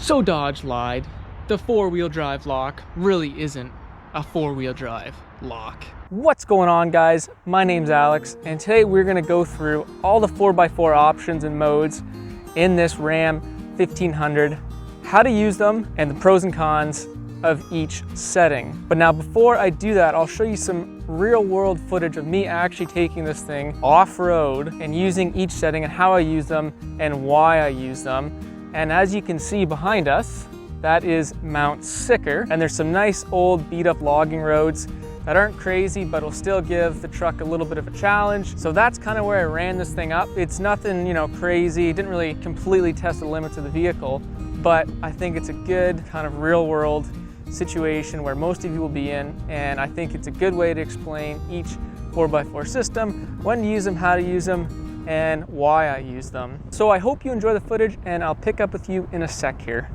So Dodge lied. The four-wheel drive lock really isn't a four-wheel drive lock. What's going on, guys? My name's Alex, and today we're gonna go through all the 4x4 options and modes in this Ram 1500, how to use them, and the pros and cons of each setting. But now before I do that, I'll show you some real world footage of me actually taking this thing off-road and using each setting and how I use them and why I use them. And as you can see behind us, that is Mount Sicker, and there's some nice old beat up logging roads that aren't crazy, but will still give the truck a little bit of a challenge. So that's kind of where I ran this thing up. It's nothing, crazy. Didn't really completely test the limits of the vehicle, but I think it's a good kind of real world situation where most of you will be in, and I think it's a good way to explain each 4x4 system, when to use them, how to use them, and why I use them. So I hope you enjoy the footage, and I'll pick up with you in a sec here.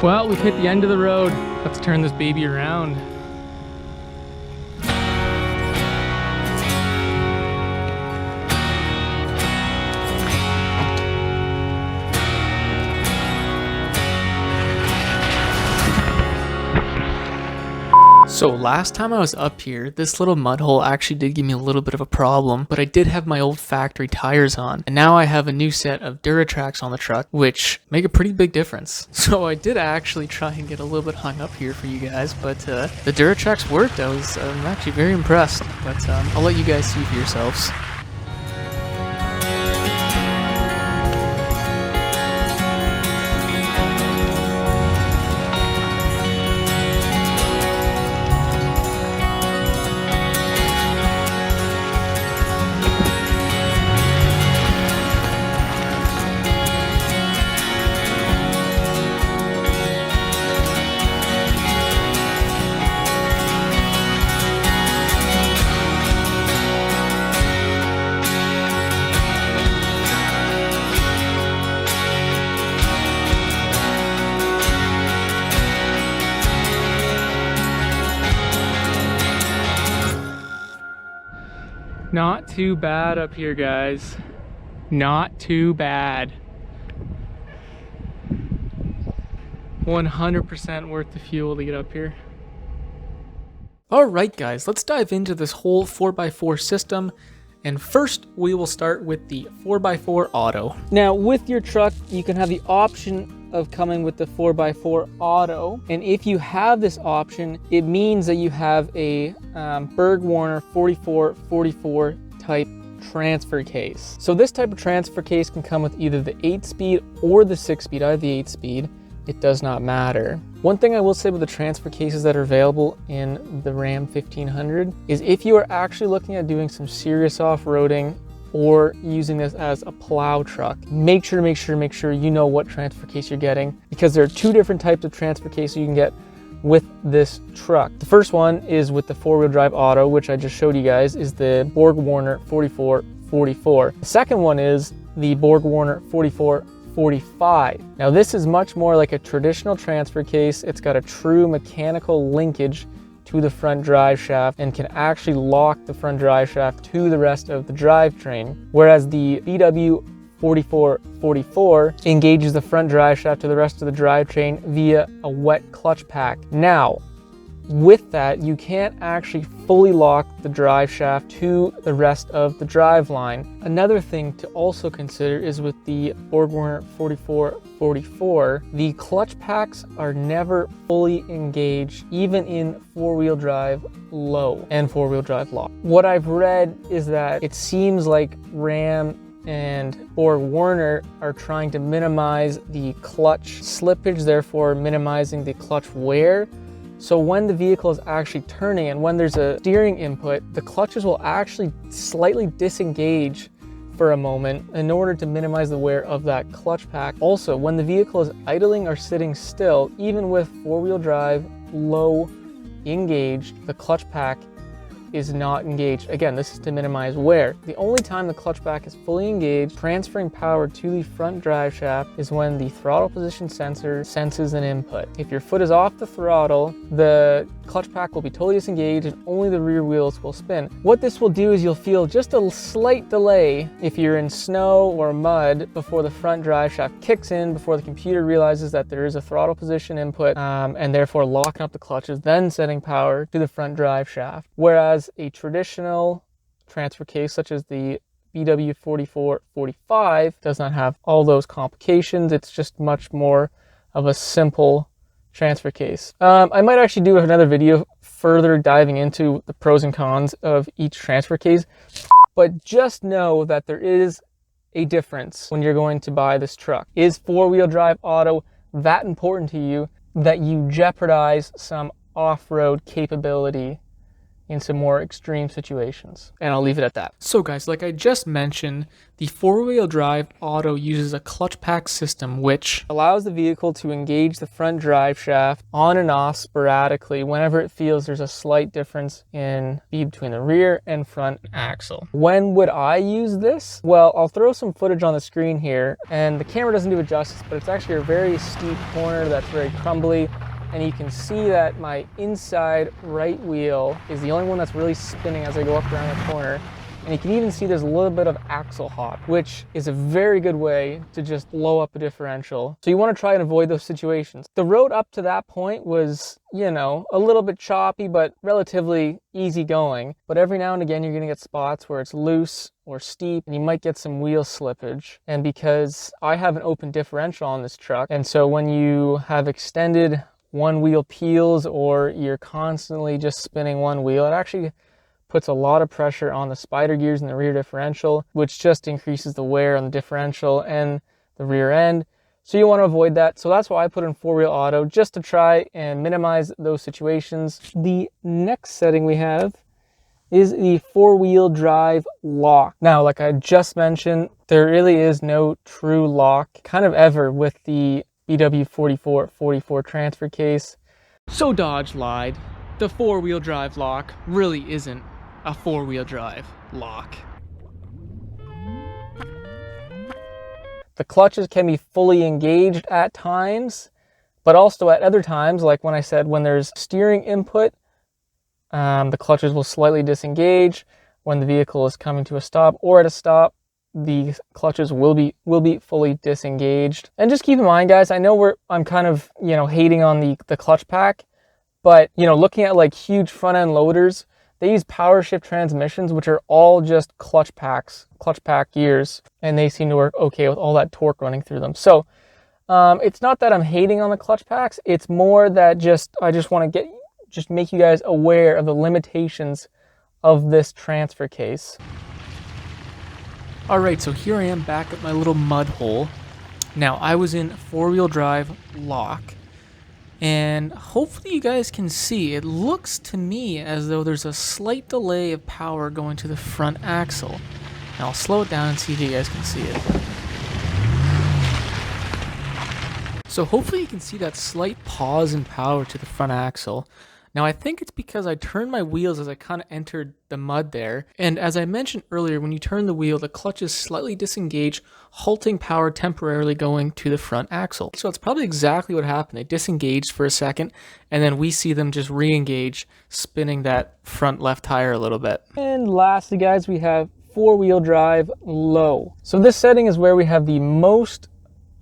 Well, we've hit the end of the road. Let's turn this baby around. So last time I was up here, this little mud hole actually did give me a little bit of a problem, but I did have my old factory tires on, and now I have a new set of Duratrax on the truck, which make a pretty big difference. So I did actually try and get a little bit hung up here for you guys, but the Duratrax worked. I'm actually very impressed, but I'll let you guys see for yourselves. Not too bad up here, guys. Not too bad. 100% worth the fuel to get up here. Alright guys, let's dive into this whole 4x4 system. And first, we will start with the 4x4 Auto. Now, with your truck, you can have the option of coming with the 4x4 Auto, and if you have this option, it means that you have a Berg-Warner 4444 type transfer case. So this type of transfer case can come with either the 8-speed or the 6-speed. I have the 8-speed. It does not matter. One thing I will say with the transfer cases that are available in the Ram 1500 is if you are actually looking at doing some serious off-roading or using this as a plow truck, make sure you know what transfer case you're getting, because there are two different types of transfer cases you can get with this truck. The first one is with the four-wheel drive auto, which I just showed you guys, is the BorgWarner 4444. The second one is the BorgWarner 4445. Now this is much more like a traditional transfer case. It's got a true mechanical linkage to the front drive shaft and can actually lock the front drive shaft to the rest of the drivetrain, whereas the VW 4444 engages the front drive shaft to the rest of the drivetrain via a wet clutch pack. Now, with that, you can't actually fully lock the drive shaft to the rest of the drive line. Another thing to also consider is with the BorgWarner 4444, the clutch packs are never fully engaged, even in four-wheel drive low and four-wheel drive lock. What I've read is that it seems like Ram and BorgWarner are trying to minimize the clutch slippage, therefore minimizing the clutch wear. So when the vehicle is actually turning and when there's a steering input, the clutches will actually slightly disengage for a moment in order to minimize the wear of that clutch pack. Also, when the vehicle is idling or sitting still, even with four-wheel drive low engaged, the clutch pack is not engaged. Again, this is to minimize wear. The only time the clutch pack is fully engaged, transferring power to the front drive shaft, is when the throttle position sensor senses an input. If your foot is off the throttle, the clutch pack will be totally disengaged and only the rear wheels will spin. What this will do is you'll feel just a slight delay if you're in snow or mud before the front drive shaft kicks in, before the computer realizes that there is a throttle position input, and therefore locking up the clutches, then setting power to the front drive shaft. Whereas a traditional transfer case such as the VW 4445 does not have all those complications. It's just much more of a simple transfer case. I might actually do another video further diving into the pros and cons of each transfer case, but just know that there is a difference when you're going to buy this truck. Is four-wheel drive auto that important to you that you jeopardize some off-road capability in some more extreme situations? And I'll leave it at that. So guys, like I just mentioned, the four-wheel drive auto uses a clutch pack system which allows the vehicle to engage the front drive shaft on and off sporadically whenever it feels there's a slight difference in speed between the rear and front axle. When would I use this? Well, I'll throw some footage on the screen here, and the camera doesn't do it justice, but it's actually a very steep corner that's very crumbly. And you can see that my inside right wheel is the only one that's really spinning as I go up around the corner. And you can even see there's a little bit of axle hop, which is a very good way to just blow up a differential. So you want to try and avoid those situations. The road up to that point was, you know, a little bit choppy, but relatively easy going. But every now and again, you're going to get spots where it's loose or steep, and you might get some wheel slippage. And because I have an open differential on this truck, and so when you have extended one wheel peels or you're constantly just spinning one wheel, it actually puts a lot of pressure on the spider gears in the rear differential, which just increases the wear on the differential and the rear end. So you want to avoid that. So that's why I put in four-wheel auto, just to try and minimize those situations. The next setting we have is the four-wheel drive lock. Now, like I just mentioned, there really is no true lock kind of ever with the VW 4444 transfer case. So Dodge lied. The four-wheel drive lock really isn't a four-wheel drive lock. The clutches can be fully engaged at times, but also at other times, like when I said when there's steering input, the clutches will slightly disengage. When the vehicle is coming to a stop or at a stop, the clutches will be fully disengaged. And just keep in mind, guys, I know I'm kind of, you know, hating on the clutch pack, but, you know, looking at like huge front end loaders, they use power shift transmissions, which are all just clutch pack gears, and they seem to work okay with all that torque running through them. So it's not that I'm hating on the clutch packs, it's more that I just want to make you guys aware of the limitations of this transfer case. All right, so here I am back at my little mud hole. Now, I was in four-wheel drive lock, And hopefully you guys can see, it looks to me as though there's a slight delay of power going to the front axle. And I'll slow it down and see if you guys can see it. So hopefully you can see that slight pause in power to the front axle. Now I think it's because I turned my wheels as I kind of entered the mud there. And as I mentioned earlier, when you turn the wheel, the clutch is slightly disengaged, halting power temporarily going to the front axle. So that's probably exactly what happened. They disengaged for a second, and then we see them just re-engage, spinning that front left tire a little bit. And lastly, guys, we have four-wheel drive low. So this setting is where we have the most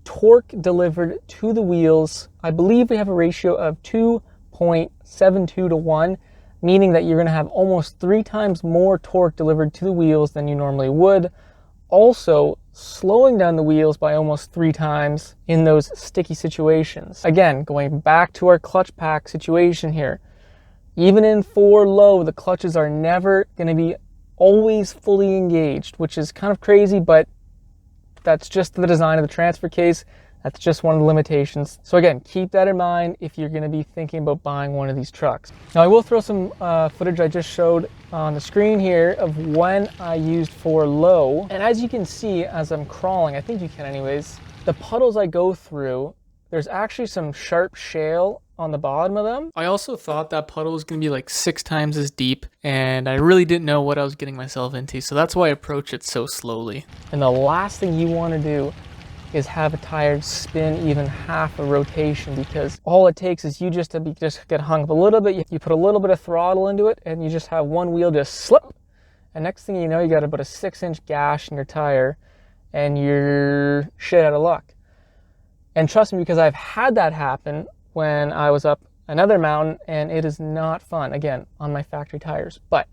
torque delivered to the wheels. I believe we have a ratio of 2.72 to 1, meaning that you're going to have almost 3 times more torque delivered to the wheels than you normally would. Also, slowing down the wheels by almost 3 times in those sticky situations. Again, going back to our clutch pack situation here, even in 4 low, the clutches are never going to be always fully engaged, which is kind of crazy, but that's just the design of the transfer case. That's just one of the limitations. So again, keep that in mind if you're going to be thinking about buying one of these trucks. Now I will throw some footage I just showed on the screen here of when I used 4 low. And as you can see, as I'm crawling, I think you can anyways, the puddles I go through, there's actually some sharp shale on the bottom of them. I also thought that puddle was going to be like 6 times as deep, and I really didn't know what I was getting myself into, so that's why I approach it so slowly. And the last thing you want to do is have a tire spin even half a rotation, because all it takes is you just get hung up a little bit, you put a little bit of throttle into it, and you just have one wheel just slip, and next thing you know, you got about a 6-inch gash in your tire, and you're shit out of luck. And trust me, because I've had that happen when I was up another mountain, and it is not fun, again, on my factory tires, but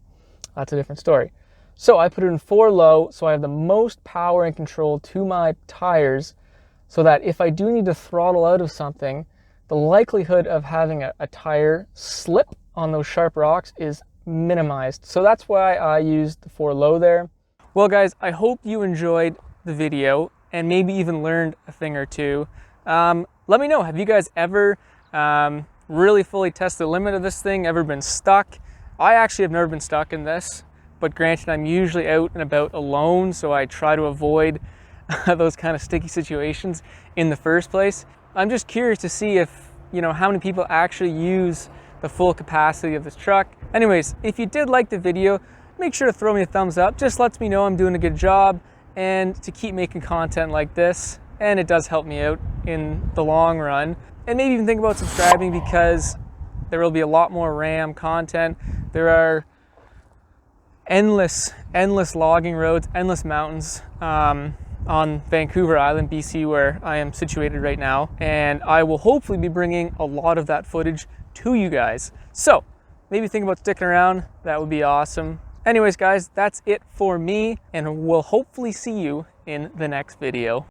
that's a different story. So I put it in 4 low, so I have the most power and control to my tires, so that if I do need to throttle out of something, the likelihood of having a tire slip on those sharp rocks is minimized. So that's why I used the 4 low there. Well guys, I hope you enjoyed the video and maybe even learned a thing or two. Let me know, have you guys ever really fully tested the limit of this thing, ever been stuck? I actually have never been stuck in this, but granted, I'm usually out and about alone, so I try to avoid those kind of sticky situations in the first place. I'm just curious to see if, how many people actually use the full capacity of this truck. Anyways, if you did like the video, make sure to throw me a thumbs up. Just lets me know I'm doing a good job and to keep making content like this. And it does help me out in the long run. And maybe even think about subscribing, because there will be a lot more Ram content. There are endless logging roads, endless mountains on Vancouver Island, BC, where I am situated right now. And I will hopefully be bringing a lot of that footage to you guys. So maybe think about sticking around. That would be awesome. Anyways, guys, that's it for me, and we'll hopefully see you in the next video.